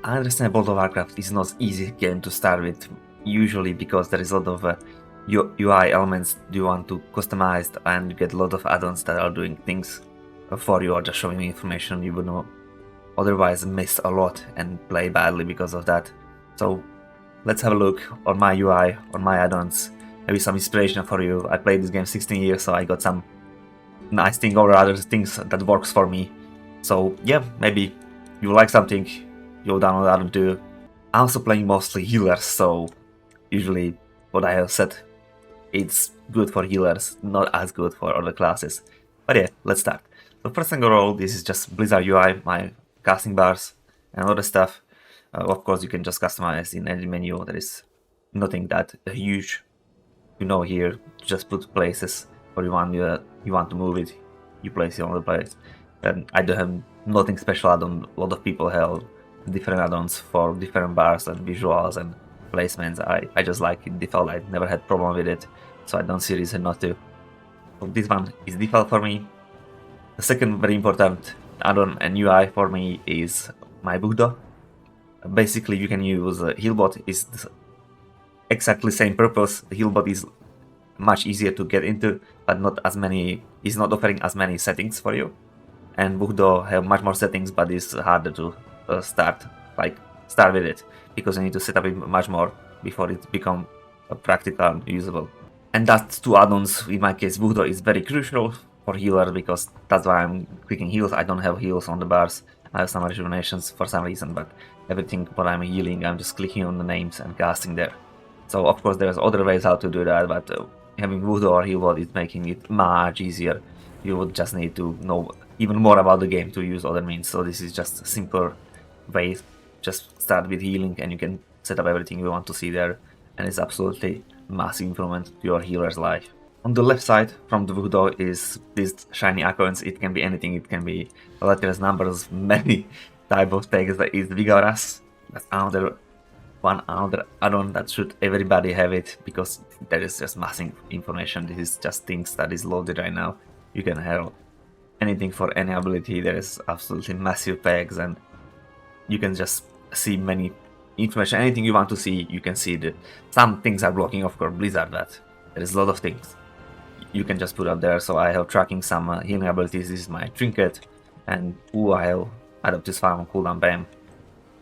I understand World of Warcraft is not easy game to start with, usually because there is a lot of UI elements you want to customize, and you get a lot of add-ons that are doing things for you or just showing you information you would know otherwise miss a lot and play badly because of that. So let's have a look on my UI, on my add-ons, maybe some inspiration for you. I played this game 16 years, so I got some nice thing or other things that works for me. So yeah, maybe you like something, you'll download add-on too. I'm also playing mostly healers, so usually what I have said, it's good for healers, not as good for other classes. But yeah, let's start. So first thing overall, this is just Blizzard UI, my casting bars and other stuff. Of course, you can just customize in any menu. There is nothing that huge. Here, you just put places where you want to move it. You place it on the place. And I don't have nothing special add-on. A lot of people have different add-ons for different bars and visuals and placements. I just like it default. I never had problem with it, so I don't see reason not to. So this one is default for me. The second very important add-on and UI for me is my VuhDo. Basically, you can use HealBot. Is exactly same purpose. The HealBot is much easier to get into, but not as many. Is not offering as many settings for you. And VuhDo have much more settings, but it's harder to start with it, because you need to set up it much more before it become practical and usable. And that's two add-ons. In my case, VuhDo is very crucial for healers, because that's why I'm clicking heals. I don't have heals on the bars. I have some rejuvenations for some reason, but everything what I'm healing, I'm just clicking on the names and casting there. So of course there's other ways how to do that, but having VuhDo or HealBot is making it much easier. You would just need to know even more about the game to use other means. So this is just a simpler way. Just start with healing and you can set up everything you want to see there, and it's absolutely massive improvement to your healer's life. On the left side from the VuhDo is these shiny icons. It can be anything. It can be letters, numbers, many type of tags. That is WeakAuras. That's another add-on that should everybody have it, because there is just massive information. This is just things that is loaded right now. You can have anything for any ability. There is absolutely massive tags, and you can just see many information. Anything you want to see, you can see that some things are blocking, of course, Blizzard, that there is a lot of things you can just put up there. So I have tracking some healing abilities. This is my trinket, and I have adaptive farm cooldown, bam.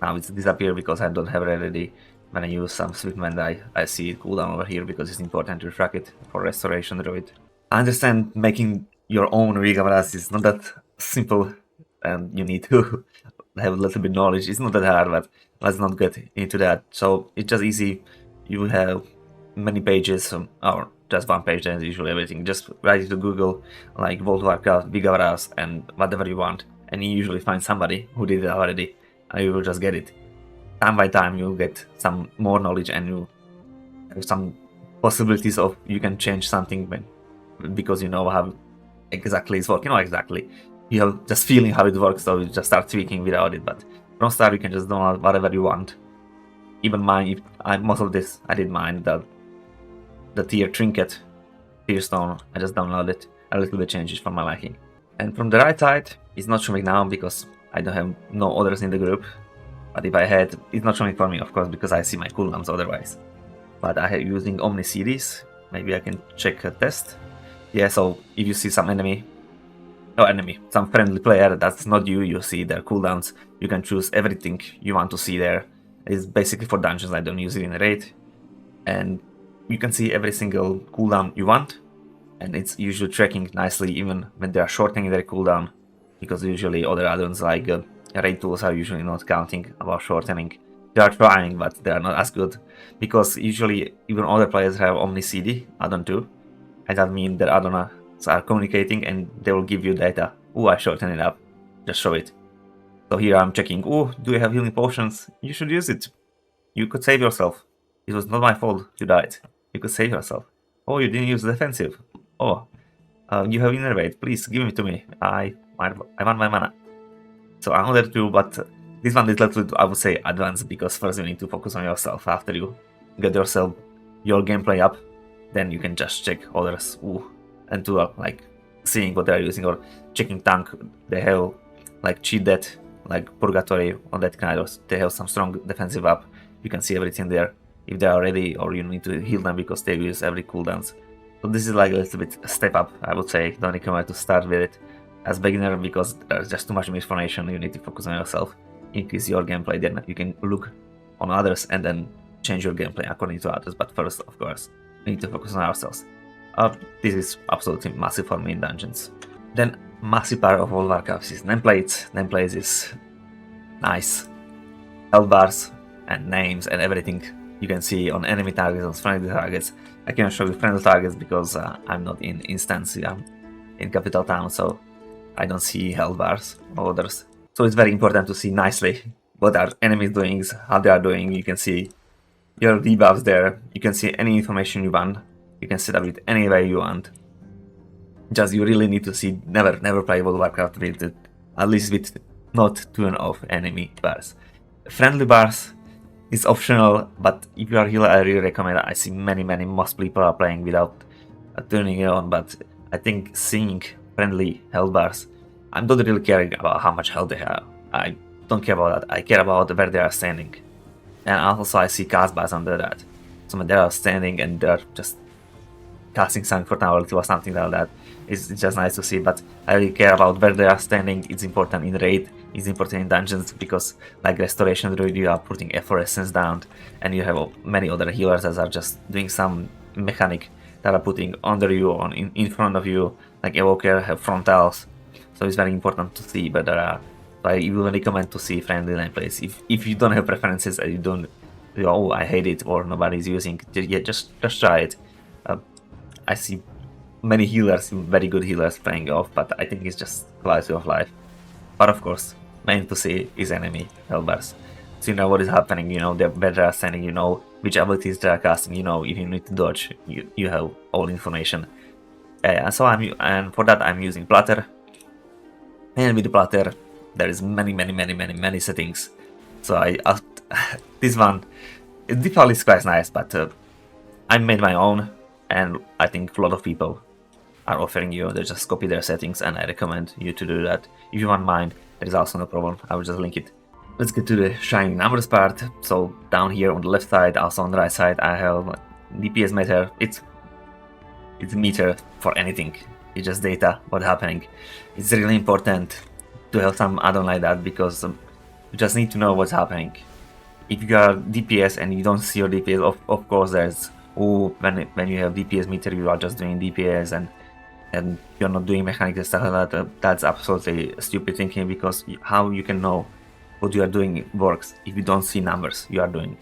Now it's disappeared because I don't have it already. When I use some swiftment, I see it cooldown over here because it's important to track it for restoration druid. I understand making your own VuhDo is not that simple, and you need to have a little bit knowledge. It's not that hard, but let's not get into that. So it's just easy. You have many pages, or just one page, and usually everything. Just write it to Google, like World of Warcraft, VuhDo, and whatever you want, and you usually find somebody who did it already, and you will just get it. Time by time, you'll get some more knowledge, and you have some possibilities of you can change something because you know how exactly it's working. Not exactly. You have just feeling how it works, so you just start tweaking without it. But from start, you can just download whatever you want. Even mine, most of this, I did mine, the tier trinket, tier stone, I just downloaded a little bit changes for my liking. And from the right side, it's not showing now because I don't have no others in the group. But if I had, it's not showing for me, of course, because I see my cooldowns otherwise. But I have using OmniCDs. Maybe I can check a test. Yeah, so if you see some some friendly player that's not you, you see their cooldowns. You can choose everything you want to see there. It's basically for dungeons. I don't use it in raid. And you can see every single cooldown you want. And it's usually tracking nicely even when they are shortening their cooldown. Because usually other add-ons like raid tools are usually not counting about shortening. They are trying, but they are not as good. Because usually even other players have OmniCD add-on too. And that means their add-ons are communicating and they will give you data. I shorten it up. Just show it. So here I'm checking. Do you have healing potions? You should use it. You could save yourself. It was not my fault you died. You could save yourself. You didn't use defensive. You have innervate. Please give it to me. I want my mana. So another two, but this one is a little, I would say, advanced, because first you need to focus on yourself. After you get your gameplay up, then you can just check others. And to like seeing what they're using, or checking tank. They have like cheat death like Purgatory on that kind, or they have some strong defensive up, you can see everything there if they are ready, or you need to heal them because they use every cooldowns. So this is like a little bit a step up, I would say. Don't recommend to start with it as beginner because there's just too much information. You need to focus on yourself, increase your gameplay, then you can look on others and then change your gameplay according to others. But first, of course, we need to focus on ourselves. This is absolutely massive for me in dungeons. Then massive part of World of Warcraft is nameplates. Nameplates is nice. Health bars and names and everything you can see on enemy targets, on friendly targets. I cannot show you friendly targets because I'm not in instance, I'm in capital town, so I don't see health bars or others. So it's very important to see nicely what our enemies doing, how they are doing. You can see your debuffs there. You can see any information you want. You can set up it any way you want. Just you really need to see, never play World of Warcraft with it, at least with not turn off enemy bars. Friendly bars is optional, but if you are healer, I really recommend it. I see many most people are playing without turning it on, but I think seeing friendly health bars, I'm not really caring about how much health they have. I don't care about that. I care about where they are standing. And also I see cast bars under that. So when they are standing and they're just casting something for ability or something like that, it's just nice to see, but I really care about where they are standing. It's important in raid, it's important in dungeons, because like Restoration Druid, you are putting Efflorescence down, and you have many other healers that are just doing some mechanic that are putting under you, in front of you, like Evoker, have frontals, so it's very important to see where there are. So I will recommend to see friendly nameplates. If you don't have preferences and you don't, oh, I hate it, or nobody's using it, yeah, just try it. I see many healers, very good healers playing off, but I think it's just quality of life. But of course, main to see is enemy health bars. So you know what is happening, you know where they are standing, you know which abilities they are casting, you know if you need to dodge, you have all information. And for that I'm using Platter. And with the Platter, there is many settings. So this one, the default is quite nice, but I made my own, and I think a lot of people are offering you, they just copy their settings, and I recommend you to do that. If you want mine, there is also no problem, I will just link it. Let's get to the shiny numbers part. So down here on the left side, also on the right side, I have DPS meter. It's a meter for anything, it's just data, what's happening. It's really important to have some add-on like that, because you just need to know what's happening. If you are DPS and you don't see your DPS, of course there's, when you have DPS meter, you are just doing DPS and you're not doing mechanics and stuff like that. That's absolutely stupid thinking, because how you can know what you are doing works if you don't see numbers you are doing?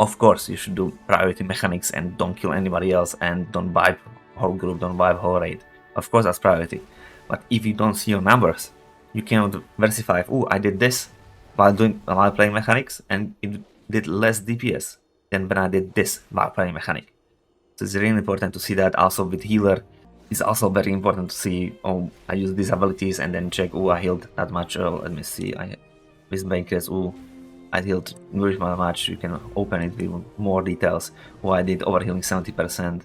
Of course you should do priority mechanics and don't kill anybody else and don't wipe whole group, don't wipe whole raid. Of course that's priority. But if you don't see your numbers, you cannot versify, oh, I did this while playing mechanics and it did less DPS than when I did this while playing mechanic. So it's really important to see that. Also with healer, it's also very important to see, oh, I use these abilities and then check, oh, I healed that much. Let me see, with Bankers, oh, I healed nourishment much. You can open it with more details. Oh, I did overhealing 70%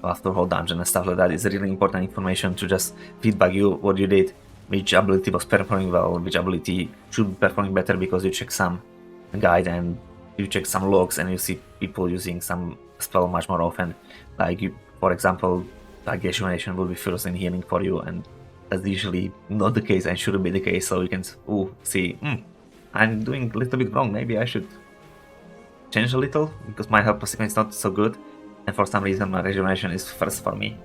after whole dungeon and stuff like that. It's really important information to just feedback you what you did, which ability was performing well, which ability should be performing better, because you check some guide and you check some logs and you see people using some spell much more often. Like for example, like Rejuvenation will be first in healing for you, and that's usually not the case and shouldn't be the case. So you can see, I'm doing a little bit wrong, maybe I should change a little, because my health perception is not so good, and for some reason my Rejuvenation is first for me.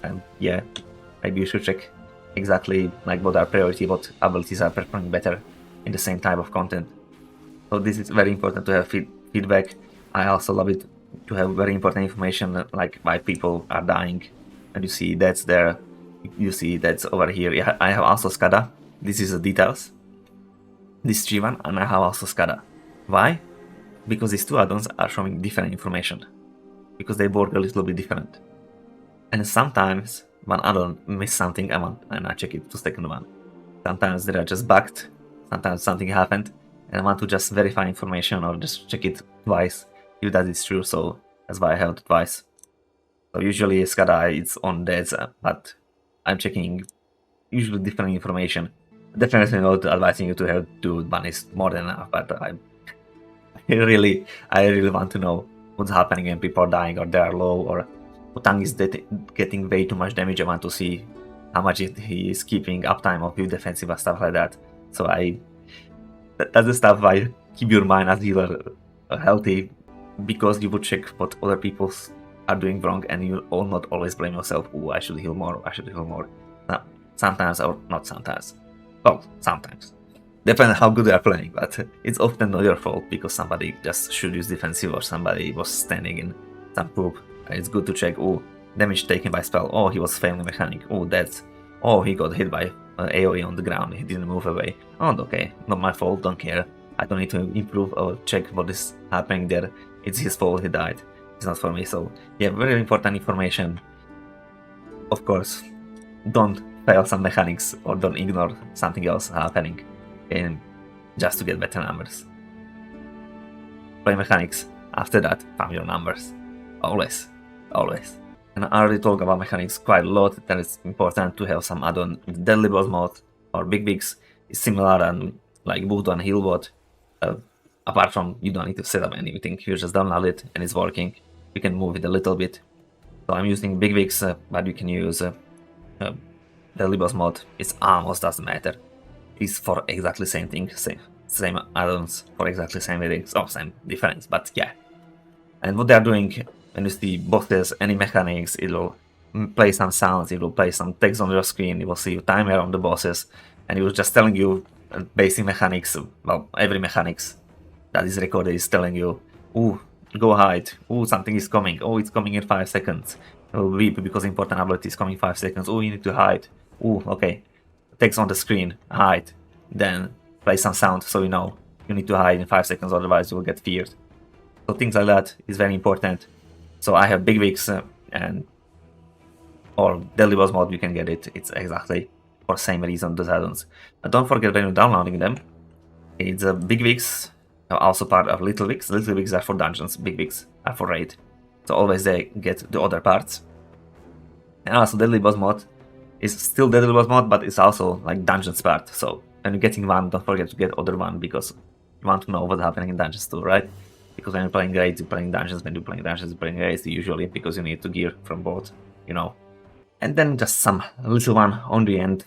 And yeah, maybe you should check exactly like what are priority, what abilities are performing better in the same type of content. So this is very important to have feedback. I also love it to have very important information, like why people are dying, and you see that's there, you see that's over here. Yeah, I have also SCADA. This is the details, this G1, and I have also SCADA. Why? Because these two add-ons are showing different information, because they work a little bit different. And sometimes one add-on miss something, and I check it to second one. Sometimes they are just bugged, sometimes something happened, and I want to just verify information or just check it twice if that is true, so that's why I have it twice. So usually SCADA it's on deads, but I'm checking usually different information Definitely not advising you to have 2 bunnies, more than enough, but I really want to know what's happening when people are dying or they are low or Utang is getting way too much damage. I want to see how much he is keeping uptime of your defensive and stuff like that. So that's the stuff why keep your mind as healer healthy, because you would check what other people are doing wrong and you will not always blame yourself. Oh, I should heal more, I should heal more. Sometimes, or not sometimes. Well, sometimes. Depends how good they are playing, but it's often not your fault because somebody just should use defensive or somebody was standing in some poop. It's good to check, oh, damage taken by spell, oh, he was failing mechanic, oh, that's, oh, he got hit by AoE on the ground, he didn't move away. Oh, okay, not my fault, don't care. I don't need to improve or check what is happening there. It's his fault, he died. It's not for me, so yeah, very important information. Of course, don't fail some mechanics or don't ignore something else happening and just to get better numbers. Play mechanics, after that, farm your numbers. Always. Always. And I already talked about mechanics quite a lot, that it's important to have some add-on. Deadly boss mode or BigWigs is similar and like VuhDo and HealBot. Apart from you don't need to set up anything, you just download it and it's working. You can move it a little bit. So I'm using BigWigs, but you can use Deadly boss mode. It almost doesn't matter. It's for exactly same thing, same add-ons for exactly same things, oh, same difference, but yeah. And what they are doing, when you see bosses, any mechanics, it will play some sounds, it will play some text on your screen, you will see your timer on the bosses, and it was just telling you basic mechanics, well, every mechanics that is recorded is telling you, ooh, go hide, ooh, something is coming, oh, it's coming in 5 seconds, it will beep because important ability is coming 5 seconds, oh, you need to hide, ooh, okay, text on the screen, hide, then play some sound so you know you need to hide in 5 seconds, otherwise you will get feared. So things like that is very important. So I have BigWigs and or Deadly boss mode, you can get it. It's exactly for same reason those add-ons. Don't forget when you're downloading them, it's BigWigs also part of LittleWigs. LittleWigs are for dungeons, BigWigs are for raid. So always they get the other parts. And also Deadly boss mode is still Deadly boss mode, but it's also like dungeons part. So when you're getting one, don't forget to get other one because you want to know what's happening in dungeons too, right? Because when you're playing raids, you're playing dungeons, when you're playing dungeons, you're playing raids usually because you need to gear from both, you know. And then just some little one on the end,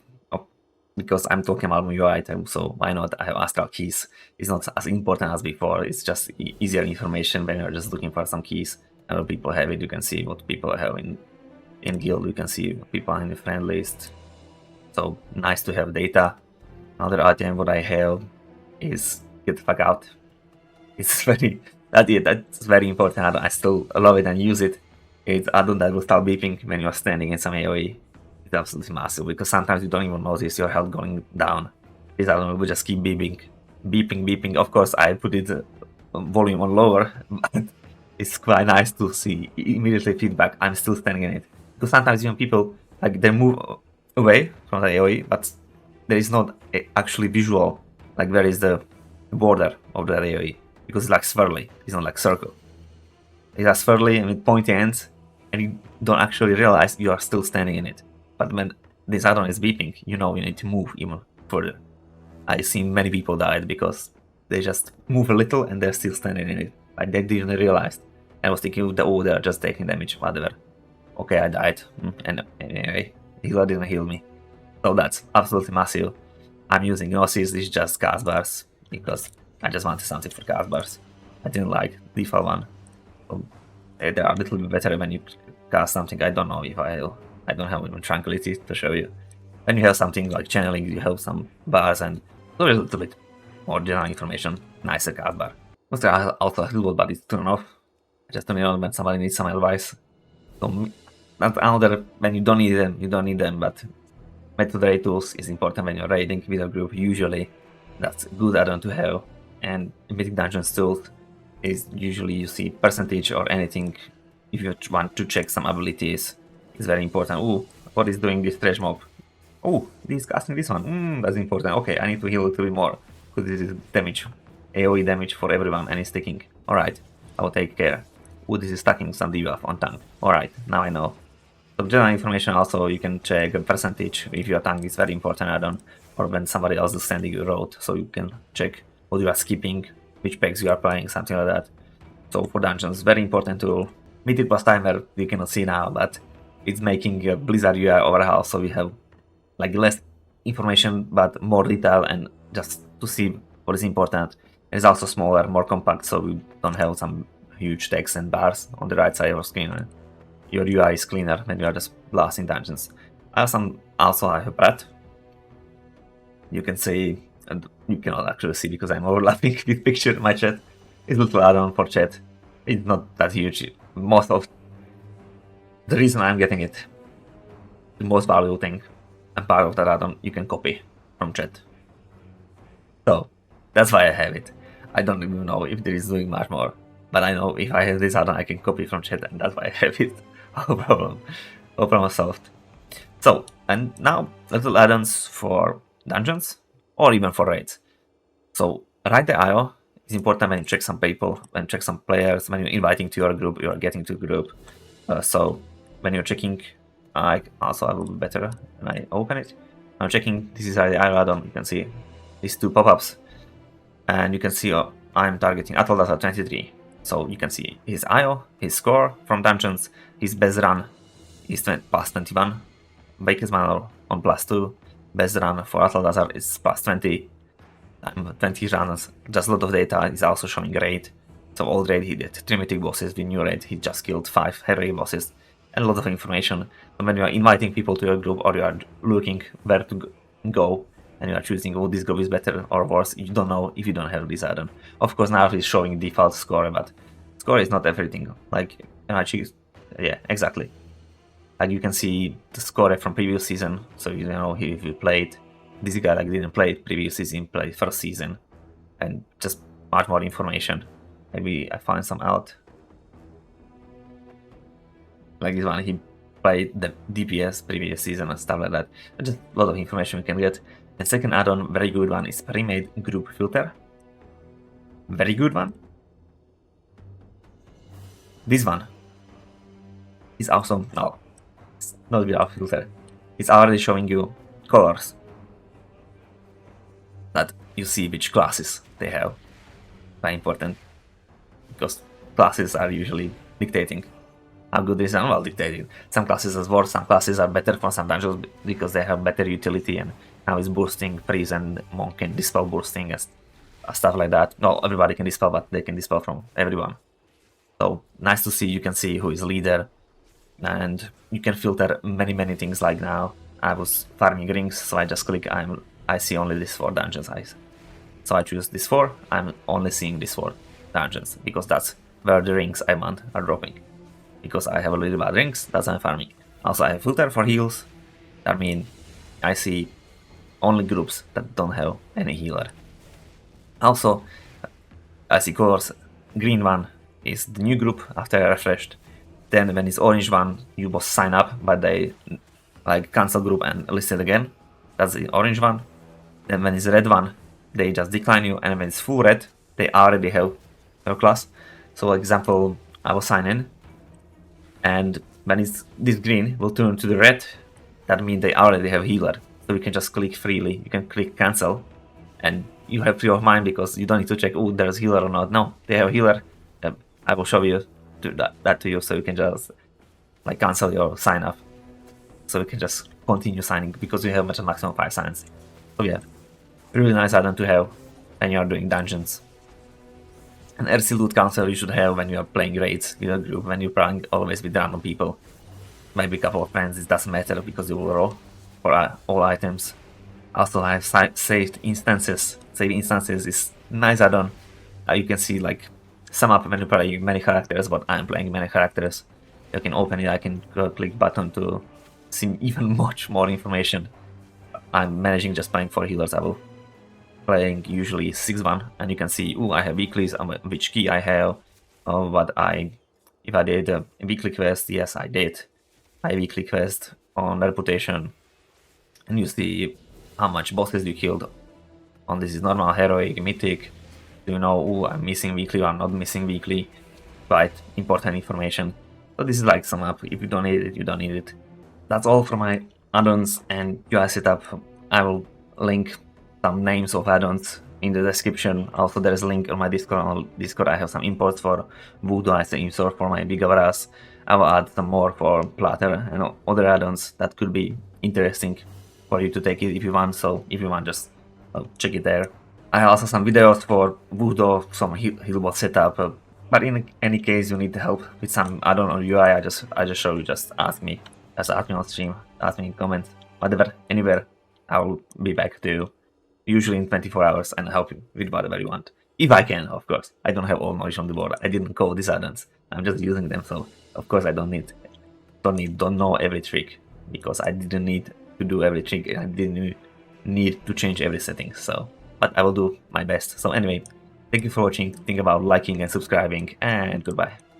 because I'm talking about my item, so why not? I have Astral keys. It's not as important as before, it's just easier information when you're just looking for some keys. Other people have it, you can see what people have in guild, you can see what people are in the friend list. So nice to have data. Another item what I have is Get the Fuck Out. It's that's very important. I still love it and use it. It's add-on that will start beeping when you're standing in some AoE. It's absolutely massive because sometimes you don't even notice your health going down. This add-on will just keep beeping. Of course, I put it volume on lower, but it's quite nice to see immediately feedback. I'm still standing in it because sometimes even people like they move away from the AoE, but there is not actually visual like where is the border of the AoE. Because it's like swirly, it's not like circle. It's a swirly and with pointy ends, and you don't actually realize you are still standing in it. But when this add-on is beeping, you know you need to move even further. I've seen many people died because they just move a little and they're still standing in it. Like they didn't realize. I was thinking, oh, they're just taking damage, whatever. Okay, I died, and anyway, healer didn't heal me. So that's absolutely massive. I'm using Gnosis, this is just cast bars, because I just wanted something for cast bars. I didn't like default one. So they are a little bit better when you cast something. I don't know if I don't have even tranquility to show you. When you have something like channeling, you have some bars and a little bit more general information. Nicer cast bar. Also a HealBot, but it's turned off. Just turn it on when somebody needs some advice. So another when you don't need them, you don't need them. But method raid tools is important when you're raiding with a group. Usually, that's a good add-on to have. And Mythic Dungeons tools is usually you see percentage or anything if you want to check some abilities. It's very important. Ooh, what is doing this trash mob? Oh, this casting this one. That's important. Okay, I need to heal a little bit more because this is damage, AoE damage for everyone, and it's sticking. All right, I will take care. Ooh, this is stacking some debuff on tank. All right, now I know. So general information also you can check percentage if your tank is very important add-on. or when somebody else is sending you a road, so you can check what you are skipping, which packs you are playing, something like that. So for dungeons, very important tool. MythicPlusTimer you cannot see now, but it's making a Blizzard UI overhaul, so we have like less information but more detail and just to see what is important. It's also smaller, more compact, so we don't have some huge text and bars on the right side of your screen. Your UI is cleaner when you are just blasting dungeons. I also have a Prat. You can see, and you cannot actually see because I'm overlapping this picture in my chat. It's a little add-on for chat. It's not that huge. Most of the reason I'm getting it, the most valuable thing, and part of that add-on you can copy from chat. So that's why I have it. I don't even know if there is doing much more, but I know if I have this add-on I can copy from chat, and that's why I have it. No problem. No problem solved. So, and now little add-ons for dungeons or even for raids. So write the IO is important when you check some people, when you check some players, when you're inviting to your group, you are getting to a group. So when you're checking, I also have a little better when I open it. I'm checking, this is the IO add-on, you can see these two pop-ups. And you can see I'm targeting Astral 23. So you can see his IO, his score from dungeons, his best run is plus 21, Baker's Manor on plus 2, best run for Astral is plus 20, 20 runs, just a lot of data is also showing raid. So old raid he did 3 mythic bosses, with new raid he just killed 5 heroic bosses, and a lot of information. And when you are inviting people to your group or you are looking where to go, and you are choosing, oh, this group is better or worse, you don't know if you don't have this add-on. Of course, now it's showing default score, but score is not everything. Like, and I choose, yeah, exactly. Like you can see the score from previous season, so you know if you played. This guy like didn't play previous season, played first season, and just much more information. Maybe I find some out. Like this one, he played the DPS previous season and stuff like that. Just a lot of information we can get. The second add-on, very good one, is Premade Group Filter. Very good one. This one is awesome. No, it's not without filter. It's already showing you colors that you see which classes they have. Very important, because classes are usually dictating how good this is. Well, dictating. Some classes are worse, some classes are better for some dungeons because they have better utility, and now it's boosting, priest and monk can dispel boosting and stuff like that. No, everybody can dispel, but they can dispel from everyone. So nice to see. You can see who is leader, and you can filter many things. Like now I was farming rings, so I just click I see only this 4 dungeons. So I choose this 4, I'm only seeing this 4 dungeons, because that's where the rings I want are dropping. Because I have a little bit rings, that's I'm farming. Also I have filter for heals, that means I see only groups that don't have any healer. Also, I see colors, green one is the new group after I refreshed. Then when it's orange one, you must sign up, but they like cancel group and list it again. That's the orange one. Then when it's red one, they just decline you, and when it's full red, they already have your class. So example, I will sign in, and when it's this green will turn to the red, that means they already have healer. So you can just click freely, you can click cancel, and you have free of mind because you don't need to check, oh, there's healer or not. No, they have healer. I will show you that to you, so you can just like cancel your sign up. So you can just continue signing because you have maximum 5 signs. So yeah, really nice add-on to have when you are doing dungeons. An RC loot counter you should have when you are playing raids with a group, when you're playing always with random people. Maybe a couple of friends, it doesn't matter because you will roll for all items. Also I have SavedInstances. SavedInstances is nice add-on. You can see like sum up when you play many characters, but I'm playing many characters. You can open it, I can click button to see even much more information. I'm managing just playing 4 healers. I will playing usually 6-1, and you can see, oh, I have weeklies, which key I have, if I did a weekly quest. Yes, I did. I weekly quest on reputation, and you see how much bosses you killed. On this is normal, heroic, mythic. Do you know, oh, I'm missing weekly or not missing weekly? Quite important information. So this is like sum up. If you don't need it, you don't need it. That's all for my add-ons and UI setup. I will link some names of add-ons in the description. Also, there is a link on my Discord. On Discord, I have some imports for VuhDo as an import for my BigWigs. I will add some more for Prat and other add-ons that could be interesting for you to take it if you want. So if you want, just check it there. I have also some videos for VuhDo, some HealBot setup. But in any case, you need help with some add-on or UI. I just show you. Just ask me. Just ask me on stream. Ask me in comments. Whatever, anywhere. I will be back to you, usually in 24 hours, and help you with whatever you want. If I can, of course. I don't have all knowledge on the board. I didn't code these add-ons. I'm just using them, so of course I don't know every trick, because I didn't need to do every trick. I didn't need to change every setting. So, but I will do my best. So anyway, thank you for watching. Think about liking and subscribing, and goodbye.